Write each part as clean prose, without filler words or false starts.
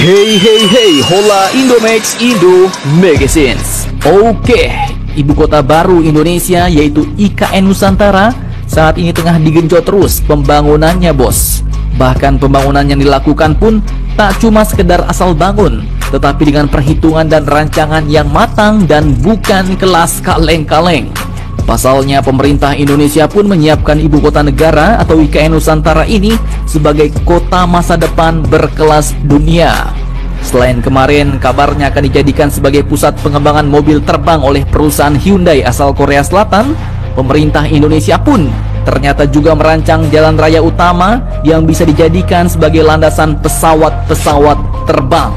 Hey hey hey, hola Indomax Indo Magazines. Oke, ibu kota baru Indonesia yaitu IKN Nusantara saat ini tengah digenjot terus pembangunannya, bos. Bahkan pembangunan yang dilakukan pun tak cuma sekedar asal bangun, tetapi dengan perhitungan dan rancangan yang matang dan bukan kelas kaleng-kaleng. Pasalnya pemerintah Indonesia pun menyiapkan ibu kota negara atau IKN Nusantara ini sebagai kota masa depan berkelas dunia. Selain kemarin kabarnya akan dijadikan sebagai pusat pengembangan mobil terbang oleh perusahaan Hyundai asal Korea Selatan, pemerintah Indonesia pun ternyata juga merancang jalan raya utama yang bisa dijadikan sebagai landasan pesawat-pesawat terbang.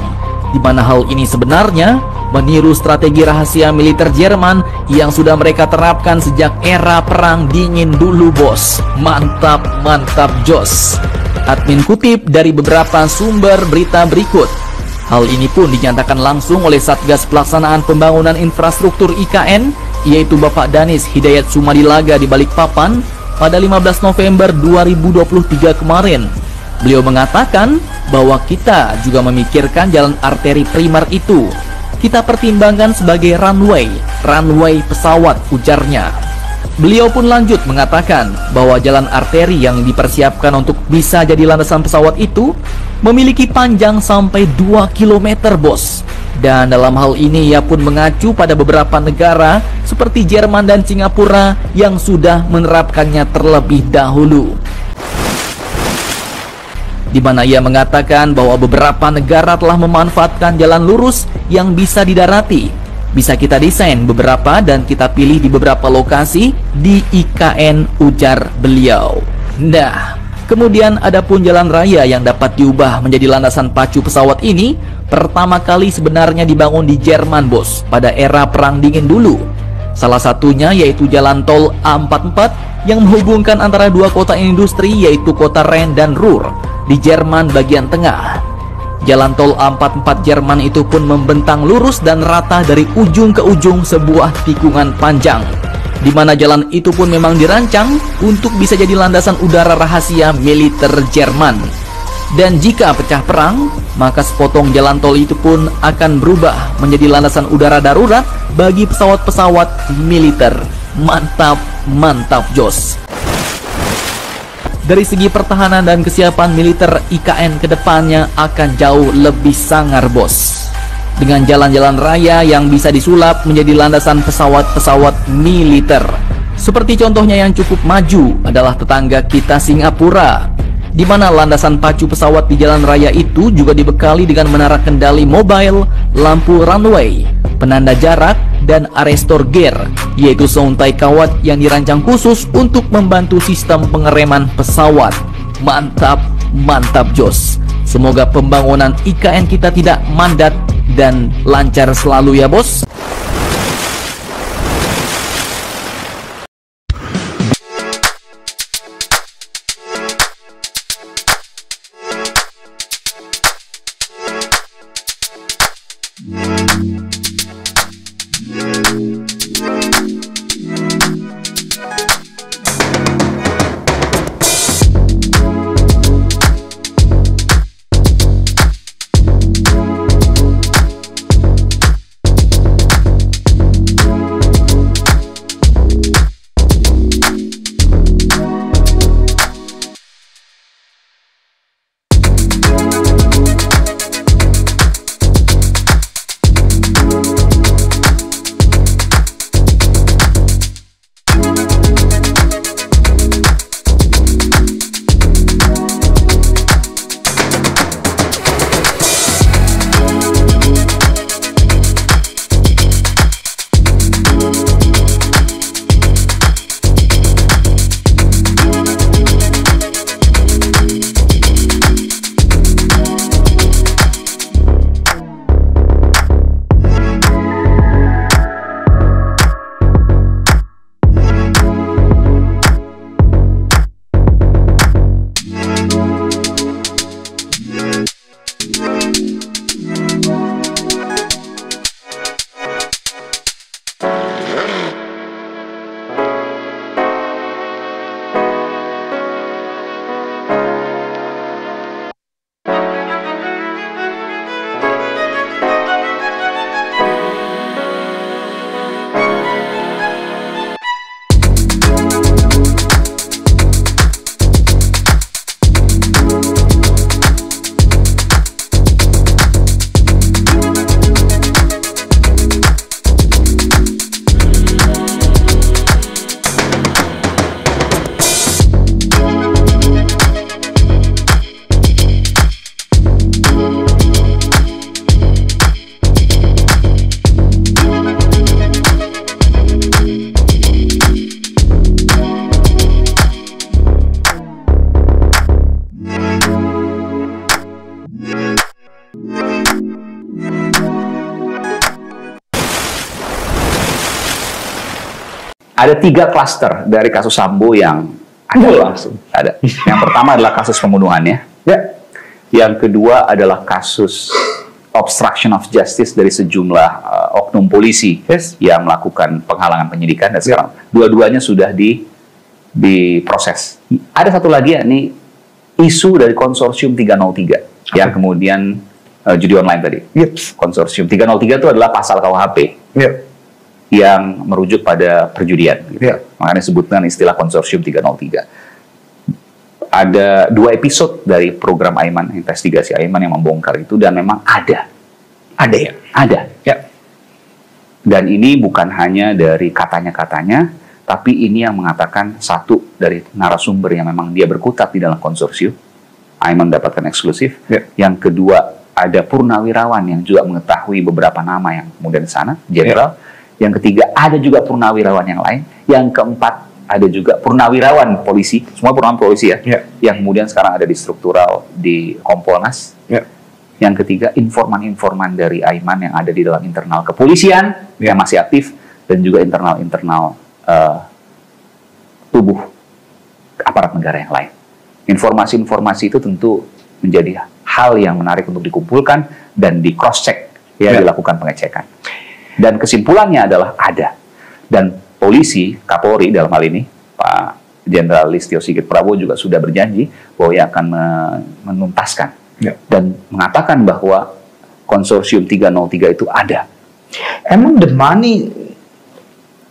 Di mana hal ini sebenarnya meniru strategi rahasia militer Jerman yang sudah mereka terapkan sejak era perang dingin dulu, bos. Mantap, mantap jos. Admin kutip dari beberapa sumber berita berikut. Hal ini pun dinyatakan langsung oleh Satgas Pelaksanaan Pembangunan Infrastruktur IKN, yaitu Bapak Danis Hidayat Sumadilaga di Balikpapan pada 15 November 2023 kemarin. Beliau mengatakan bahwa kita juga memikirkan jalan arteri primer itu kita pertimbangkan sebagai runway pesawat, ujarnya. Beliau pun lanjut mengatakan bahwa jalan arteri yang dipersiapkan untuk bisa jadi landasan pesawat itu memiliki panjang sampai 2 km, bos. Dan dalam hal ini ia pun mengacu pada beberapa negara seperti Jerman dan Singapura yang sudah menerapkannya terlebih dahulu. Di mana ia mengatakan bahwa beberapa negara telah memanfaatkan jalan lurus yang bisa didarati. Bisa kita desain beberapa dan kita pilih di beberapa lokasi di IKN, ujar beliau. Nah, kemudian ada pun jalan raya yang dapat diubah menjadi landasan pacu pesawat ini pertama kali sebenarnya dibangun di Jerman, bos, pada era perang dingin dulu. Salah satunya yaitu jalan tol A44 yang menghubungkan antara dua kota industri yaitu kota Rhein dan Ruhr di Jerman bagian tengah. Jalan tol A44 Jerman itu pun membentang lurus dan rata dari ujung ke ujung sebuah tikungan panjang, di mana jalan itu pun memang dirancang untuk bisa jadi landasan udara rahasia militer Jerman. Dan jika pecah perang, maka sepotong jalan tol itu pun akan berubah menjadi landasan udara darurat bagi pesawat-pesawat militer. Mantap, mantap jos. Dari segi pertahanan dan kesiapan militer IKN kedepannya akan jauh lebih sangar, bos. Dengan jalan-jalan raya yang bisa disulap menjadi landasan pesawat-pesawat militer. Seperti contohnya yang cukup maju adalah tetangga kita Singapura, di mana landasan pacu pesawat di jalan raya itu juga dibekali dengan menara kendali mobile, lampu runway, penanda jarak, dan arrestor gear, yaitu sountai kawat yang dirancang khusus untuk membantu sistem pengereman pesawat. Mantap, mantap jos. Semoga pembangunan IKN kita tidak mandat dan lancar selalu ya, bos. Ada 3 klaster dari kasus Sambo yang ada langsung. Ada. Yang pertama adalah kasus pembunuhannya. Ya. Yang kedua adalah kasus obstruction of justice dari sejumlah oknum polisi yang melakukan penghalangan penyidikan, dan sekarang dua-duanya sudah diproses. Ada satu lagi, yakni isu dari konsorsium 303 yang kemudian judi online tadi. Konsorsium 303 itu adalah pasal KUHP yang merujuk pada perjudian. Gitu. Makanya disebutkan istilah konsorsium 303. Ada 2 episode dari program Aiman, investigasi Aiman yang membongkar itu, dan memang ada ya? Ada. Ya. Dan ini bukan hanya dari katanya-katanya, tapi ini yang mengatakan satu dari narasumber yang memang dia berkutat di dalam konsorsium. Aiman mendapatkan eksklusif. Yang kedua, ada purnawirawan yang juga mengetahui beberapa nama yang kemudian di sana, jenderal. Yang ketiga, ada juga purnawirawan yang lain. Yang keempat, ada juga purnawirawan polisi, semua purnawirawan polisi ya, yang kemudian sekarang ada di struktural di Kompolnas. Yang ketiga, informan-informan dari Aiman yang ada di dalam internal kepolisian yang masih aktif, dan juga internal tubuh aparat negara yang lain. Informasi-informasi itu tentu menjadi hal yang menarik untuk dikumpulkan dan di cross check, dilakukan pengecekan. Dan kesimpulannya adalah ada. Dan polisi, Kapolri dalam hal ini, Pak Jenderal Listio Sigit Prabowo juga sudah berjanji bahwa ia akan menuntaskan. Dan mengatakan bahwa konsorsium 303 itu ada. Emang the money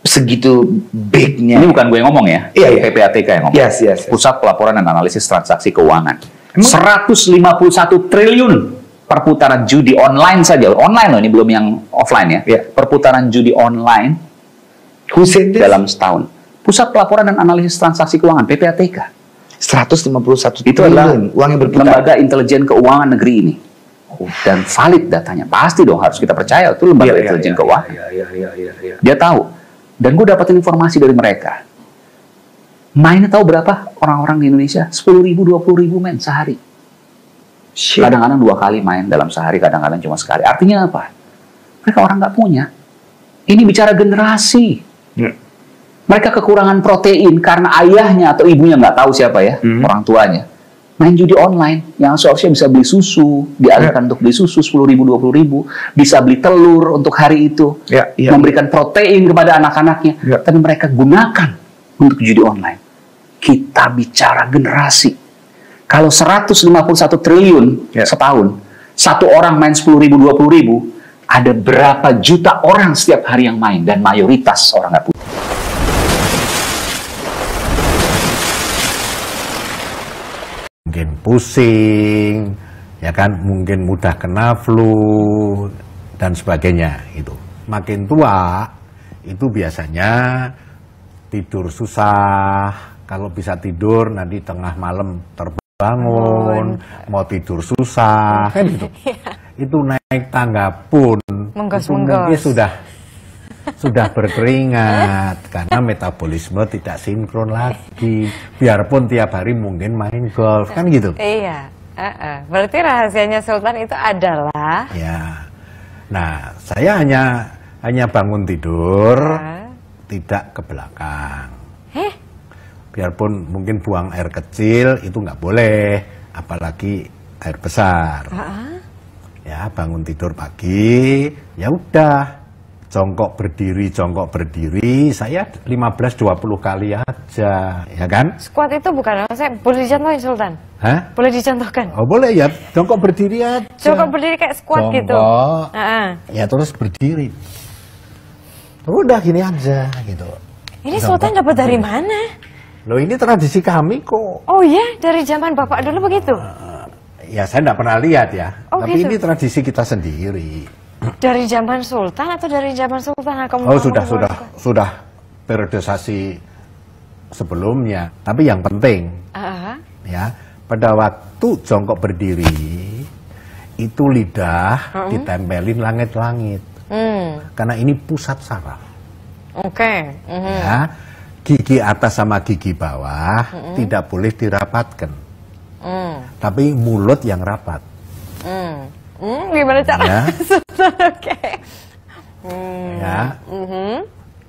segitu bignya? Ini bukan gue yang ngomong ya, PPATK yang ngomong. Yes. Pusat Pelaporan dan Analisis Transaksi Keuangan. 151 triliun perputaran judi online saja. Online loh, ini belum yang offline ya. Perputaran judi online dalam setahun. Pusat Pelaporan dan Analisis Transaksi Keuangan, PPATK. 151 itu adalah uang yang berputar. Lembaga Intelijen Keuangan Negeri ini. Dan valid datanya. Pasti dong, harus kita percaya. Itu Lembaga Intelijen Keuangan. Dia tahu. Dan gue dapatin informasi dari mereka. Mainnya tahu berapa orang-orang di Indonesia? 10.000, 20.000 men sehari. Kadang-kadang 2 kali main dalam sehari, kadang-kadang cuma sekali. Artinya apa? Mereka orang nggak punya. Ini bicara generasi. Mereka kekurangan protein karena ayahnya atau ibunya nggak tahu siapa ya, orang tuanya. Main judi online yang seharusnya bisa beli susu, dialihkan untuk beli susu 10.000, 20.000, bisa beli telur untuk hari itu, memberikan protein kepada anak-anaknya, tapi mereka gunakan untuk judi online. Kita bicara generasi. Kalau 151 triliun setahun, satu orang main 10.000, 20.000, ada berapa juta orang setiap hari yang main, dan mayoritas orang nggak punya. Mungkin pusing, ya kan, mungkin mudah kena flu dan sebagainya itu. Makin tua itu biasanya tidur susah, kalau bisa tidur nanti tengah malam terbangun, mau tidur susah, kan gitu. Itu naik tangga pun mungkin sudah berkeringat karena metabolisme tidak sinkron lagi. Biarpun tiap hari mungkin main golf, kan gitu. Iya. Berarti rahasianya Sultan itu adalah. Ya. Nah, saya hanya bangun tidur, tidak ke belakang. Biarpun mungkin buang air kecil itu nggak boleh, apalagi air besar. Ya, bangun tidur pagi, ya udah. Jongkok berdiri, saya 15-20 kali aja, ya kan? Squat itu bukan, saya boleh dicontohin Sultan? Hah? Boleh dicontohkan? Oh boleh ya, jongkok berdiri aja. Jongkok berdiri kayak squat gitu? Ya terus berdiri. Udah gini aja gitu. Ini Sultan dapat dari mana? Loh ini tradisi kami kok. Oh iya, dari zaman Bapak dulu begitu? Ya saya nggak pernah lihat ya, tapi gitu. ini tradisi kita sendiri. Dari zaman Sultan atau dari zaman Sultan Agung? Oh sudah periodisasi sebelumnya. Tapi yang penting, ya pada waktu jongkok berdiri itu lidah ditempelin langit-langit, karena ini pusat saraf. Ya, gigi atas sama gigi bawah tidak boleh dirapatkan, tapi mulut yang rapat. Gimana cara? Ya. Oke. Ya.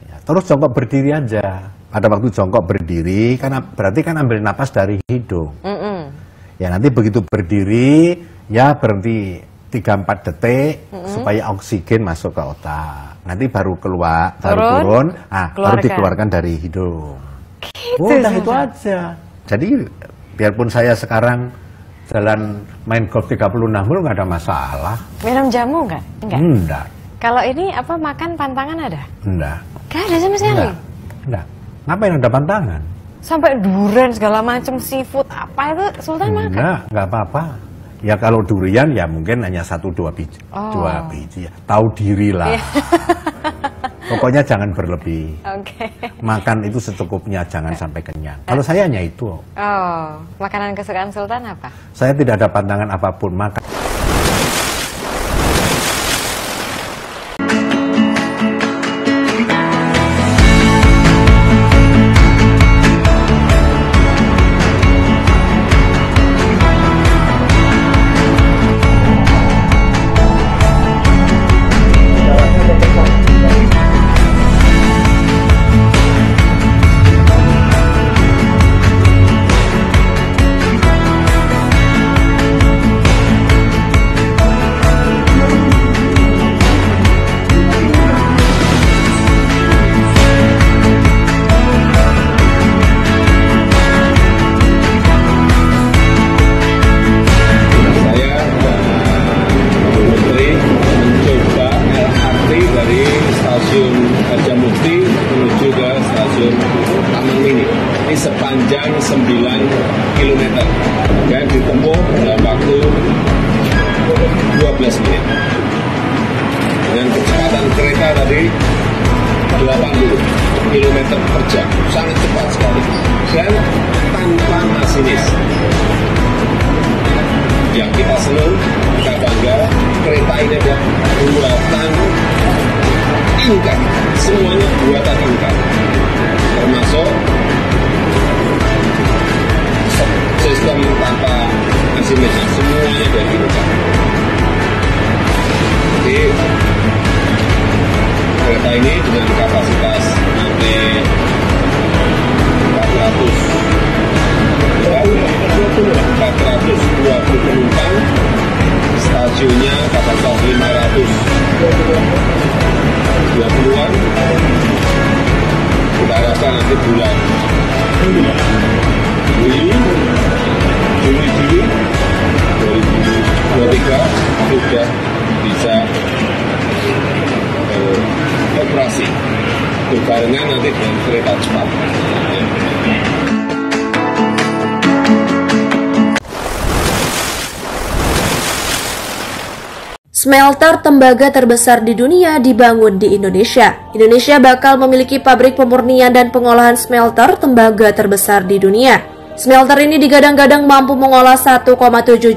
Ya, terus jongkok berdiri aja. Pada waktu jongkok berdiri, karena berarti kan ambil napas dari hidung. Ya nanti begitu berdiri, ya berhenti 3-4 detik supaya oksigen masuk ke otak. Nanti baru keluar, baru turun, baru dikeluarkan dari hidung. Gitu, Udah itu aja. Jadi biarpun saya sekarang jalan main golf 36 hole nggak ada masalah. Minum jamu nggak? Enggak. Kalau ini apa makan pantangan ada? Enggak. Gak ada sama sekali? Enggak. Ngapain ada pantangan? Sampai durian segala macam seafood apa itu Sultan makan? Enggak apa-apa. Ya kalau durian ya mungkin hanya 1-2 biji. 2 biji ya. Tahu diri lah. Pokoknya jangan berlebih. Oke. Makan itu secukupnya, jangan sampai kenyang. Kalau saya hanya itu. Oh, makanan kesukaan Sultan apa? Saya tidak ada pantangan apapun. Makan. Sepanjang 9 km dan ditempuh dalam waktu 12 menit dengan kecepatan kereta tadi 80 km per jam, sangat cepat sekali dan tanpa masinis. Yang kita senang, kita bangga, kereta ini adalah buatan Inka, semuanya buatan Inka, termasuk sistem tanpa masinis, semuanya dari Inka. Jadi kereta ini dengan kapasitas sampai 420 penumpang, stasiunnya kapasitas 520-an. Kita harapkan nanti bulan Juli 2023 sudah bisa operasi berbarengan nanti dengan kereta cepat. Smelter tembaga terbesar di dunia dibangun di Indonesia. Indonesia bakal memiliki pabrik pemurnian dan pengolahan smelter tembaga terbesar di dunia. Smelter ini digadang-gadang mampu mengolah 1,7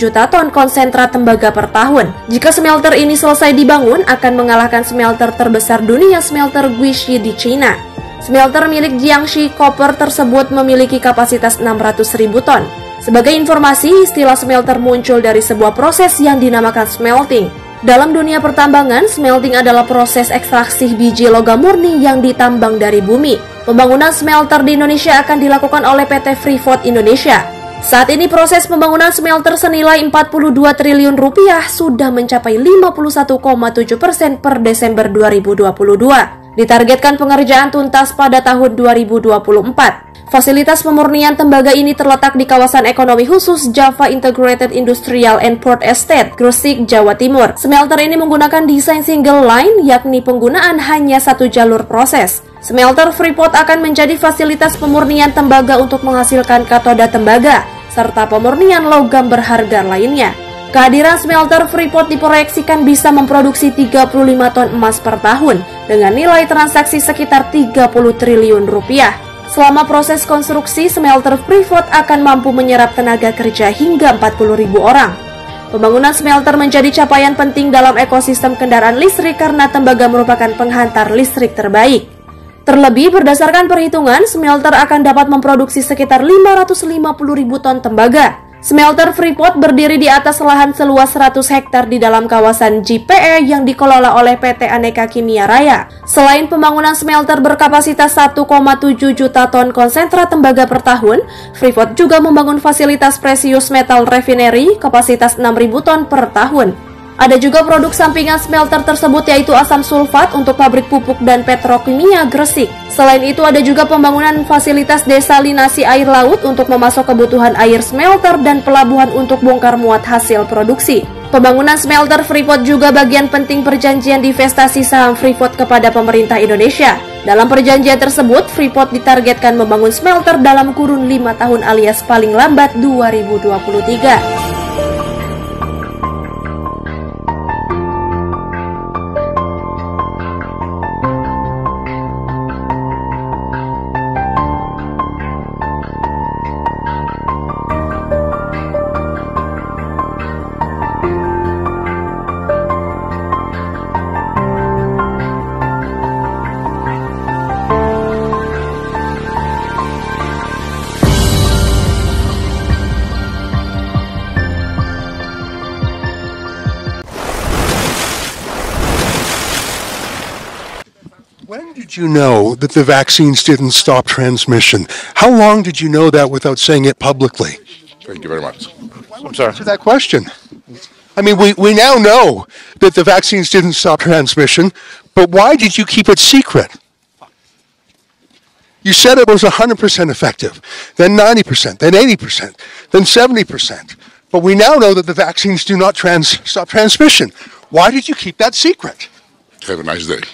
juta ton konsentrat tembaga per tahun. Jika smelter ini selesai dibangun, akan mengalahkan smelter terbesar dunia, smelter Guishi di China. Smelter milik Jiangxi Copper tersebut memiliki kapasitas 600.000 ton. Sebagai informasi, istilah smelter muncul dari sebuah proses yang dinamakan smelting. Dalam dunia pertambangan, smelting adalah proses ekstraksi biji logam murni yang ditambang dari bumi. Pembangunan smelter di Indonesia akan dilakukan oleh PT Freeport Indonesia. Saat ini proses pembangunan smelter senilai 42 triliun rupiah sudah mencapai 51,7% per Desember 2022. Ditargetkan pengerjaan tuntas pada tahun 2024. Fasilitas pemurnian tembaga ini terletak di kawasan ekonomi khusus Java Integrated Industrial and Port Estate, Gresik, Jawa Timur. Smelter ini menggunakan desain single line, yakni penggunaan hanya satu jalur proses. Smelter Freeport akan menjadi fasilitas pemurnian tembaga untuk menghasilkan katoda tembaga, serta pemurnian logam berharga lainnya. Kehadiran smelter Freeport diproyeksikan bisa memproduksi 35 ton emas per tahun, dengan nilai transaksi sekitar 30 triliun rupiah. Selama proses konstruksi, smelter Freeport akan mampu menyerap tenaga kerja hingga 40.000 orang. Pembangunan smelter menjadi capaian penting dalam ekosistem kendaraan listrik karena tembaga merupakan penghantar listrik terbaik. Terlebih, berdasarkan perhitungan, smelter akan dapat memproduksi sekitar 550.000 ton tembaga. Smelter Freeport berdiri di atas lahan seluas 100 hektar di dalam kawasan JPE yang dikelola oleh PT Aneka Kimia Raya. Selain pembangunan smelter berkapasitas 1,7 juta ton konsentrat tembaga per tahun, Freeport juga membangun fasilitas precious metal refinery kapasitas 6.000 ton per tahun. Ada juga produk sampingan smelter tersebut yaitu asam sulfat untuk pabrik pupuk dan petrokimia Gresik. Selain itu ada juga pembangunan fasilitas desalinasi air laut untuk memasok kebutuhan air smelter dan pelabuhan untuk bongkar muat hasil produksi. Pembangunan smelter Freeport juga bagian penting perjanjian divestasi saham Freeport kepada pemerintah Indonesia. Dalam perjanjian tersebut, Freeport ditargetkan membangun smelter dalam kurun 5 tahun alias paling lambat 2023. When did you know that the vaccines didn't stop transmission? How long did you know that without saying it publicly? Thank you very much. I'm sorry. Answer that question. I mean, we now know that the vaccines didn't stop transmission, but why did you keep it secret? You said it was 100% effective, then 90%, then 80%, then 70%. But we now know that the vaccines do not stop transmission. Why did you keep that secret? Have a nice day.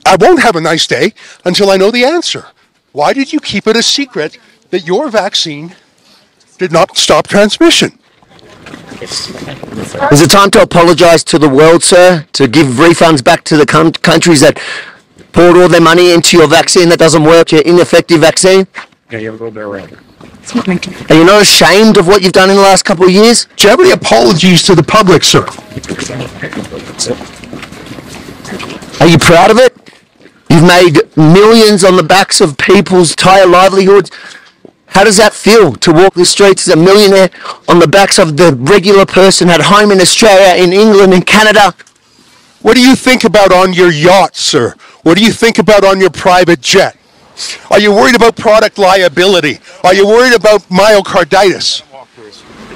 I won't have a nice day until I know the answer. Why did you keep it a secret that your vaccine did not stop transmission? Is it time to apologise to the world, sir? To give refunds back to the countries that poured all their money into your vaccine that doesn't work, your ineffective vaccine? Yeah, you have a little bit around. Are you not ashamed of what you've done in the last couple of years? Do you have any apologies to the public, sir? Are you proud of it? You've made millions on the backs of people's entire livelihoods. How does that feel to walk the streets as a millionaire on the backs of the regular person at home in Australia, in England, in Canada? What do you think about on your yacht, sir? What do you think about on your private jet? Are you worried about product liability? Are you worried about myocarditis?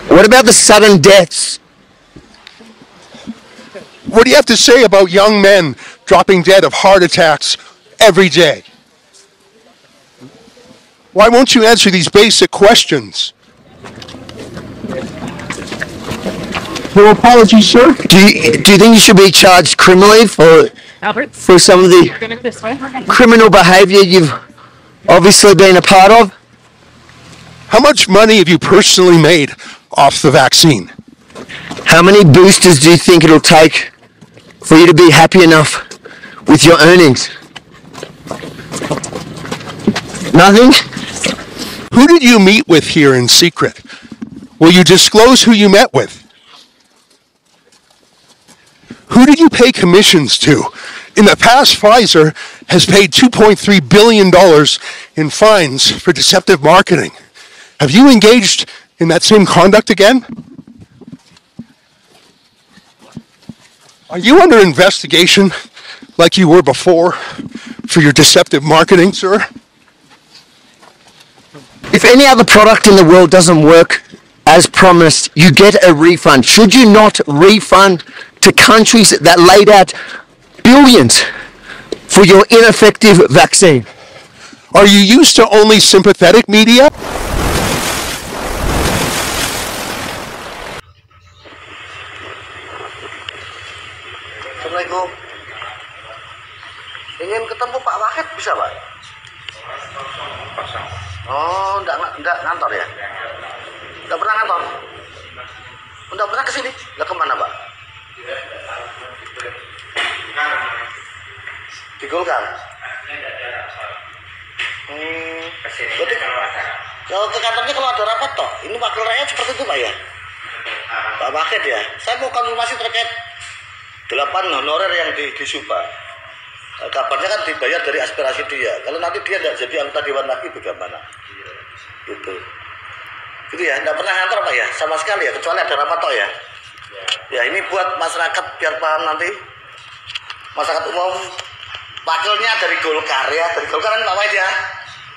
What about the sudden deaths? What do you have to say about young men dropping dead of heart attacks every day? Why won't you answer these basic questions? No apologies, sir. Do you think you should be charged criminally for some of the criminal behaviour you've obviously been a part of? How much money have you personally made off the vaccine? How many boosters do you think it'll take for you to be happy enough with your earnings? Nothing? Who did you meet with here in secret? Will you disclose who you met with? Who did you pay commissions to? In the past, Pfizer has paid $2.3 billion in fines for deceptive marketing. Have you engaged in that same conduct again? Are you under investigation like you were before for your deceptive marketing, sir? If any other product in the world doesn't work as promised, you get a refund. Should you not refund to countries that laid out billions for your ineffective vaccine? Are you used to only sympathetic media? Assalamualaikum. Ingin ketemu Pak Wahid bisa, Pak? Oh, enggak ngantor ya? Enggak pernah ngantor? Enggak pernah kesini? Lah kemana, Pak? Di Golkar. Berarti kalau ke kantornya kalau ada rapat toh, ini wakil rakyat seperti itu, Pak ya? Pak Wahid ya? Saya mau konfirmasi terkait 8 honorer yang di Supa. Kabarnya kan dibayar dari aspirasi dia. Kalau nanti dia tidak jadi anggota dewan lagi bagaimana? Gitu. Gitu ya, nggak pernah ngantor Pak ya, sama sekali ya, kecuali ada rapat toh ya. Ya ini buat masyarakat biar paham nanti, masyarakat umum. Wakilnya dari Golkar ya, dari Golkar kan Pak Wahid ya,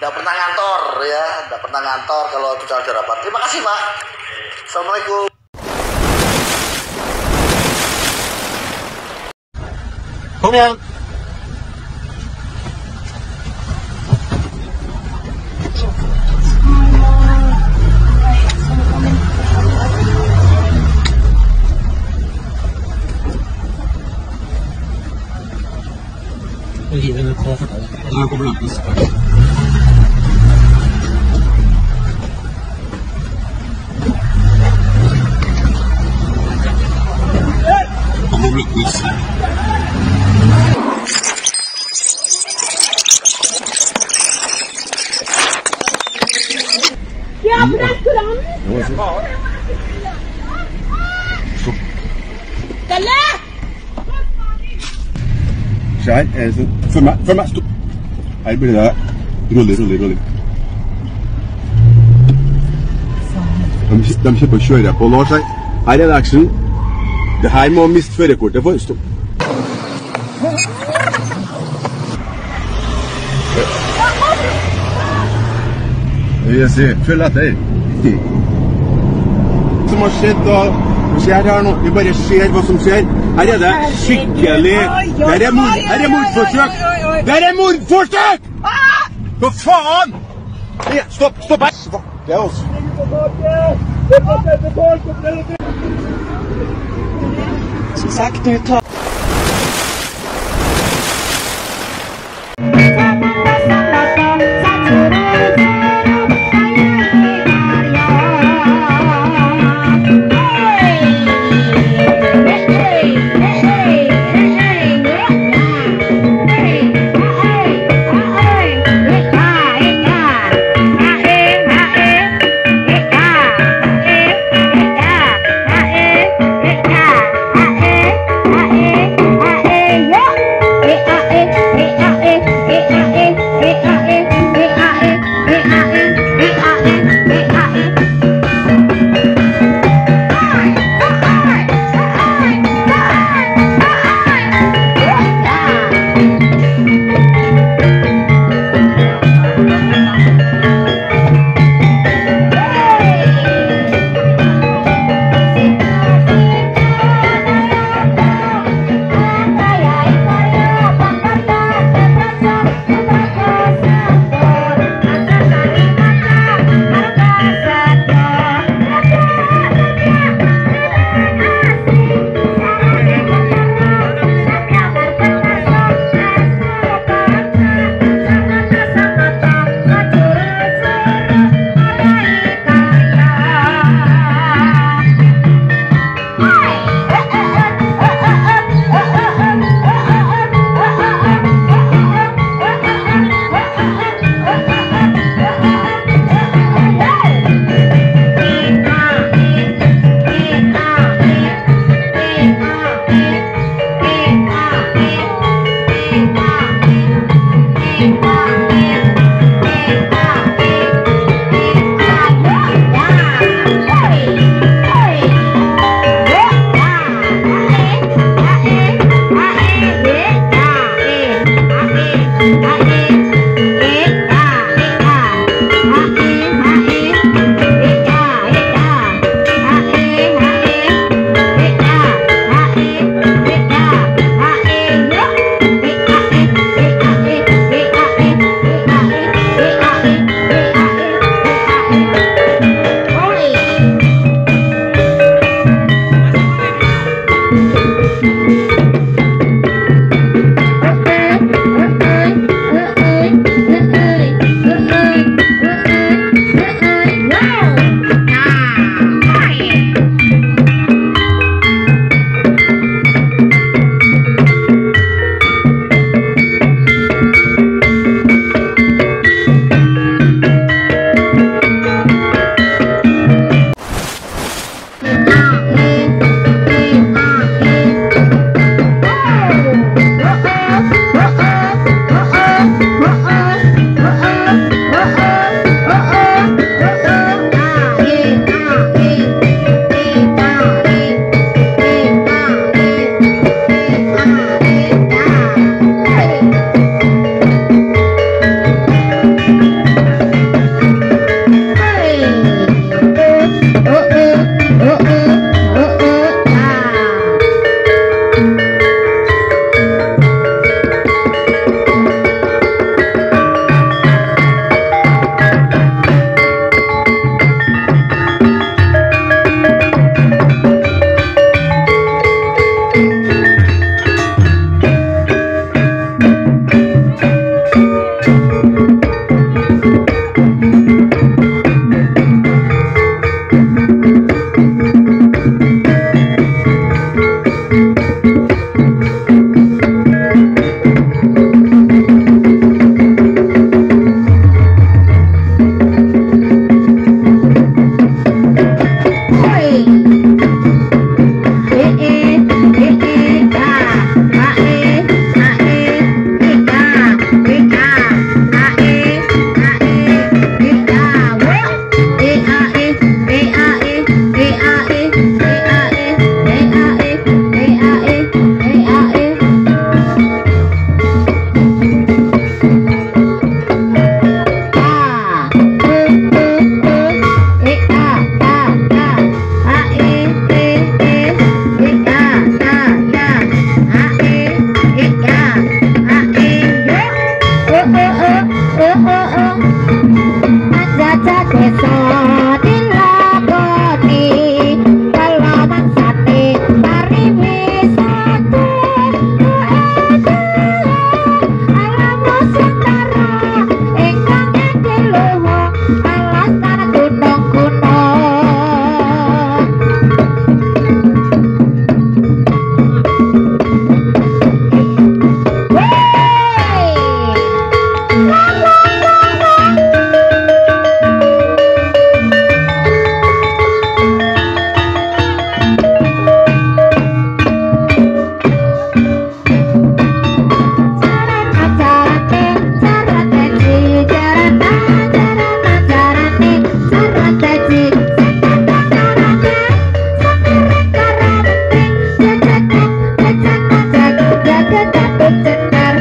nggak pernah ngantor ya, nggak pernah ngantor kalau kecuali ada rapat. Terima kasih Pak. Assalamualaikum. Kemudian Trái, phân mã stop. Hãy bây giờ rulle. De kjøper kjøre på Lars her. Her er det action. Det her må miste førerkortet for. Stopp. Jeg ser, følg etter. Som har skjedd og skjer her nå, vi bare ser hva som skjer. Her er det skikkelig. Her er mordforsøk. Der er mordforsøk! Hva faen? Stopp her. Det er oss. Som sagt, nu tar